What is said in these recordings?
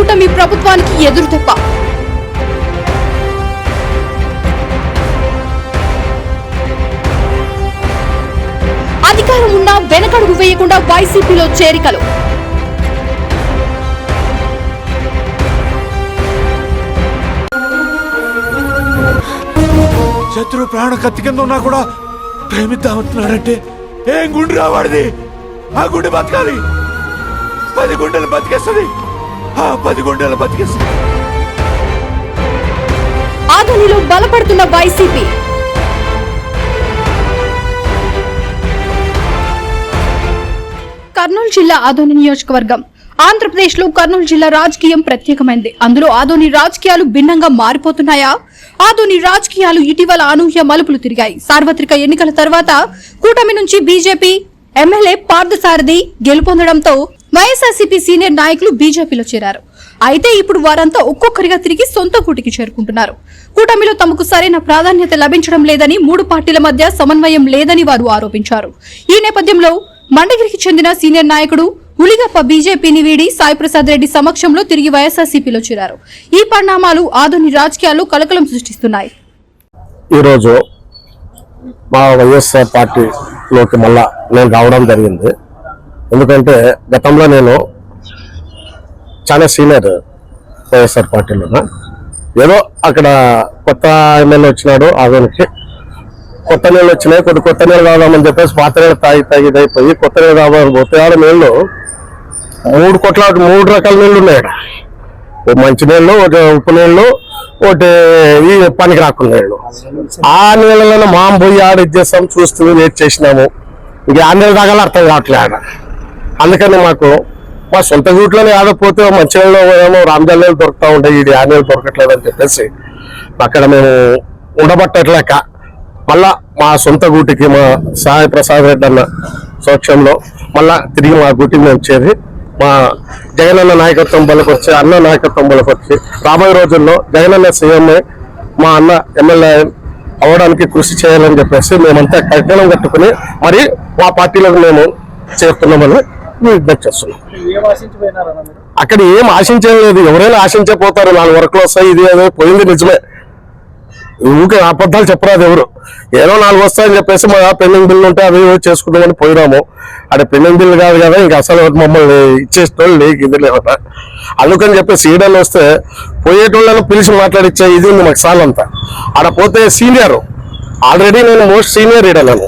కూటమి ప్రభుత్వానికి ఎదురుదెబ్బ. అధికారం ఉన్నా వెనకడుగు వేయకుండా వైసీపీలో చేరికలు. శత్రు ప్రాణ కత్తి కింద ఉన్నా కూడా ప్రేమిద్దామంటున్నాడంటే ఏం గుండె రావాడిది? ఆ గుండె బతకాలి. 10 గుండెలు బతికేస్తుంది. ఆ 10 గుండెలు బతికేస్తుంది. ఆదోనిలో బలపడుతున్న వైసీపీ. కర్నూలు జిల్లా ఆదోని నియోజకవర్గం. ఆంధ్రప్రదేశ్ లో కర్నూలు జిల్లా రాజకీయం ప్రత్యేకమైంది. అందులో ఆదోని రాజకీయాలు భిన్నంగా మారిపోతున్నాయా? ఆదోని రాజకీయాలు ఇటీవల అనూహ్య మలుపులు తిరిగాయి. సార్వత్రిక ఎన్నికల తర్వాత కూటమి నుంచి బీజేపీ ఎమ్మెల్యే పార్థసారథి గెలుపొందడంతో వైఎస్ఆర్సీపీ సీనియర్ నాయకులు బీజేపీలో చేరారు. అయితే ఇప్పుడు వారంతా ఒక్కొక్కరిగా తిరిగి సొంత కూటికి చేరుకుంటున్నారు. కూటమిలో తమకు సరైన ప్రాధాన్యత లభించడం లేదని, 3 పార్టీల మధ్య సమన్వయం లేదని వారు ఆరోపించారు. ఈ నేపథ్యంలో మండగిరికి చెందిన సీనియర్ నాయకుడు ఉలిగప్ప బీజేపీని వీడి సాయిప్రసాద్ రెడ్డి సమక్షంలో తిరిగి వైఎస్ఆర్సీపీలో చేరారు. ఈ పరిణామాలు ఆదోని రాజకీయాల్లో కలకలం సృష్టిస్తున్నాయి. ఈరోజు మా వైఎస్ఆర్ పార్టీలోకి మళ్ళా నేను రావడం జరిగింది. ఎందుకంటే గతంలో నేను చాలా సీనియర్ వైఎస్ఆర్ పార్టీలో, ఏదో అక్కడ కొత్త ఎమ్మెల్యే వచ్చినాడు, ఆదోనికి కొత్త నీళ్ళు వచ్చినాయి, కొత్త నీళ్ళు కావాలని చెప్పేసి పాత నీళ్ళు తాగి ఇదైపోయి కొత్త నీళ్ళు కావాలని పోతే 6 నీళ్ళు 3 రకాల నీళ్లు ఉన్నాయి. మంచి నీళ్ళు, ఒకటి ఉప్పు నీళ్లు, ఒకటి ఈ పనికి రాకుండా నీళ్ళు. ఆ నీళ్ళలో మాం పోయి ఆడ ఇచ్చేస్తాం, చూస్తూ వెయిట్ చేసినాము. ఇంక ఆ నీళ్ళు తాగాలి అర్థం కావట్లే ఆడ. అందుకని మాకు మా సొంత గూట్లోనే ఆడపోతే మంచి నీళ్ళు ఏమో రామజల్ నీళ్ళు దొరుకుతూ ఉంటాయి, ఇది ఆ నీళ్ళు దొరకట్లేదు అని చెప్పేసి అక్కడ మేము ఉండబట్టట్లేక మళ్ళా మా సొంత గూటికి మా సాయిప్రసాద్ రెడ్డి అన్న సమక్షంలో మళ్ళా తిరిగి మా గూటికి మేము చేరి మా జగనన్న నాయకత్వం బలపరిచి, అన్న నాయకత్వం బలపరిచి రాబోయే రోజుల్లో జగనన్న సీఎం మా అన్న ఎమ్మెల్యే అవ్వడానికి కృషి చేయాలని చెప్పేసి మేమంతా కఠినం కట్టుకుని మరి మా పార్టీలకు మేము చేరుతున్నామని విజ్ఞప్తి చేస్తున్నాం. అక్కడ ఏం ఆశించలేదు. ఎవరైనా ఆశించకపోతారు. 4 వర్కులు వస్తాయి, ఇది అదే పోయింది నిజమే. ఊకే అబద్ధాలు చెప్పరాదు ఎవరు. ఏదో 4 వస్తాయని చెప్పేసి మా పెండింగ్ బిల్లు ఉంటే అవి చేసుకుందామని పోయినాము. అక్కడ పెండింగ్ బిల్లు కాదు కదా, ఇంకా అసలు మమ్మల్ని ఇచ్చేసేటోళ్ళు లేక ఇది లేవట. అందుకని చెప్పేసి సీడర్లు వస్తే పోయేటోళ్ళను పిలిచి మాట్లాడిచ్చే ఇది ఉంది మాకు సాలంతా. ఆడ పోతే సీనియర్ ఆల్రెడీ నేను మోస్ట్ సీనియర్ ఈడన్నాను.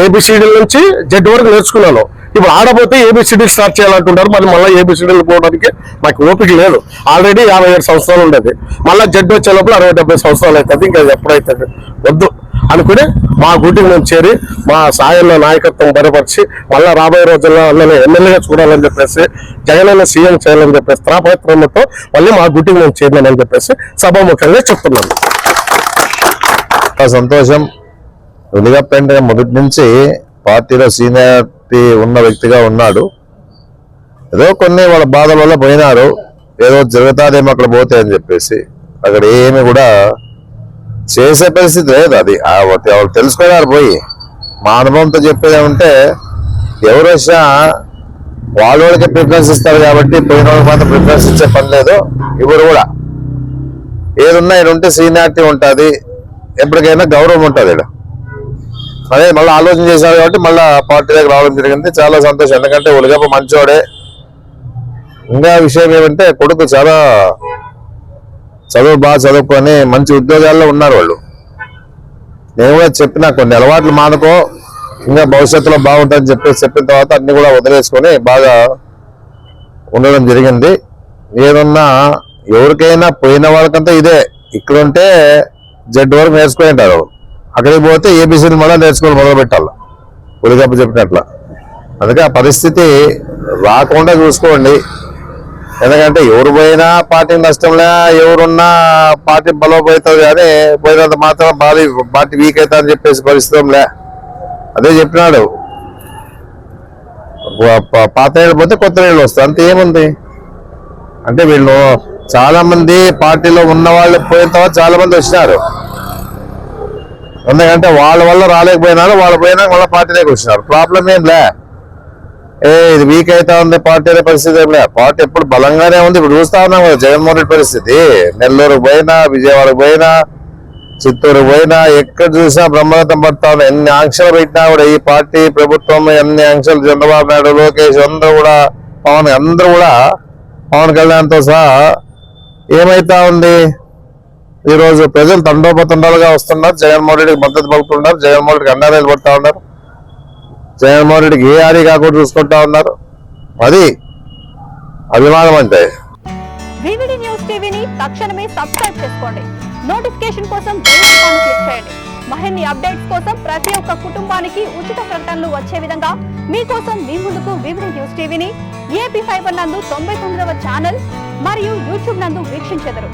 ఏబిసిడీల నుంచి జెడ్ వరకు నేర్చుకున్నాను. ఇప్పుడు ఆడపోతే ఏబిసిడీలు స్టార్ట్ చేయాలంటున్నారు. మరి మళ్ళీ ఏబిసిడీలు పోవడానికి మాకు ఓపిక లేదు. ఆల్రెడీ 57 సంవత్సరాలు ఉండేది. మళ్ళీ జెడ్ వచ్చే లోపల 60-70 సంవత్సరాలు అవుతుంది. ఇంకా ఎప్పుడైతుంది వద్దు అనుకుని మా గుడికి మేము చేరి మా సాయన్న నాయకత్వం బలపరిచి మళ్ళీ రాబోయే రోజుల్లో అన్నని ఎమ్మెల్యేగా చూడాలని చెప్పేసి, జగనన్న సీఎం చేయాలని చెప్పేసి తాపత్రయంతో మళ్ళీ మా గుడికి మేము చేరినామని చెప్పేసి సభాముఖంగా చెప్తున్నాను. సంతోషం. ఉలిగప్ప మొదటి నుంచి పార్టీలో సీనియారిటీ ఉన్న వ్యక్తిగా ఉన్నాడు. ఏదో కొన్ని వాళ్ళ బాధల వల్ల పోయినారు. ఏదో జరుగుతాదేమో అక్కడ పోతే అని చెప్పేసి అక్కడ ఏమి కూడా చేసే పరిస్థితి లేదు. అది వాళ్ళు తెలుసుకున్నారు పోయి. మా అనుభవంతో చెప్పేది ఏమంటే ఎవరు వచ్చినా వాళ్ళకి ప్రిఫరెన్స్ ఇస్తారు కాబట్టి పోయిన వాళ్ళకి మాత్రం ప్రిఫరెన్స్ ఇచ్చే పని లేదు. ఎవరు కూడా ఏదున్నా ఇక్కడ ఉంటే సీనియారిటీ ఉంటుంది, ఎప్పటికైనా గౌరవం ఉంటుంది. ఇక్కడ అదే మళ్ళీ ఆలోచన చేశారు కాబట్టి మళ్ళీ పార్టీ దగ్గర రావడం జరిగింది. చాలా సంతోషం. ఎందుకంటే ఉలిగప్ప మంచోడే. ఇంకా విషయం ఏమంటే కొడుకు చాలా బాగా చదువుకొని మంచి ఉద్యోగాల్లో ఉన్నారు వాళ్ళు. నేను కూడా చెప్పిన కొన్ని అలవాట్లు మానుకో, ఇంకా భవిష్యత్తులో బాగుంటుందని చెప్పిన తర్వాత అన్ని కూడా వదిలేసుకొని బాగా ఉండడం జరిగింది. ఏదన్నా ఎవరికైనా పోయిన వాళ్ళకంతా ఇదే. ఇక్కడ ఉంటే జెడ్ వరకు నేర్చుకుని ఉంటారు, అక్కడికి పోతే ఏబిసిని మళ్ళీ నేర్చుకొని మొదలు పెట్టాలి ఉలిగప్ప చెప్పినట్ల. అందుకే ఆ పరిస్థితి రాకుండా చూసుకోండి. ఎందుకంటే ఎవరు పోయినా పార్టీ నష్టంలే, ఎవరున్నా పార్టీ బలోపేతుంది. కానీ పోయినంత మాత్రం పార్టీ వీక్ అవుతా అని చెప్పేసి పరిస్థితి. అదే చెప్పినాడు, పాత నీళ్ళు పోతే కొత్త నీళ్ళు వస్తాయి, అంతే ఏముంది. అంటే వీళ్ళు చాలా మంది పార్టీలో ఉన్న వాళ్ళు పోయిన తర్వాత చాలా మంది వచ్చినారు. ఎందుకంటే వాళ్ళ వల్ల రాలేకపోయినారు, వాళ్ళు పోయినా మళ్ళీ పార్టీలోకి వచ్చినారు. ప్రాబ్లం ఏం లే. ఇది వీక్ అవుతా ఉంది పార్టీ అనే పరిస్థితి ఏం లేదు. పార్టీ ఎప్పుడు బలంగానే ఉంది. ఇప్పుడు చూస్తా ఉన్నాం కదా జగన్మోహన్ రెడ్డి పరిస్థితి. నెల్లూరుకు పోయినా, విజయవాడకు పోయినా, చిత్తూరు పోయినా, ఎక్కడ చూసినా బ్రహ్మరథం పడతా ఉన్నాయి. ఎన్ని ఆంక్షలు పెట్టినా కూడా ఈ పార్టీ ప్రభుత్వం ఎన్ని ఆంక్షలు, చంద్రబాబు నాయుడు, లోకేష్ అందరూ కూడా పవన్ కళ్యాణ్తో సహా ఏమైతా ఉంది. ఈ రోజు ప్రజలు తండోపతండాలుగా వస్తున్నారు. జగన్మోహన్ రెడ్డికి మద్దతు పలుకుతున్నారు. జగన్మోహన్ రెడ్డికి అండగా నిలబడతా ఉన్నారు. జగన్మోహన్ రెడ్డికి ఏ ఆడి కాకుండా చూసుకుంటా ఉన్నారు. అది అభిమానం అంటే. వివిడి న్యూస్ టీవీని తక్షణమే సబ్స్క్రైబ్ చేసుకోండి. నోటిఫికేషన్ కోసం బెల్ ఐకాన్ క్లిక్ చేయండి. మరిన్ని అప్డేట్స్ కోసం ప్రతి ఒక్క కుటుంబానికి ఉచిత ప్రకటనలు వచ్చే విధంగా మీకోసం మీ ముందుకు వివిడి న్యూస్ టీవీని AP ఫైబర్ నందు 99వ ఛానల్ మరియు యూట్యూబ్ నందు వీక్షించెదరు.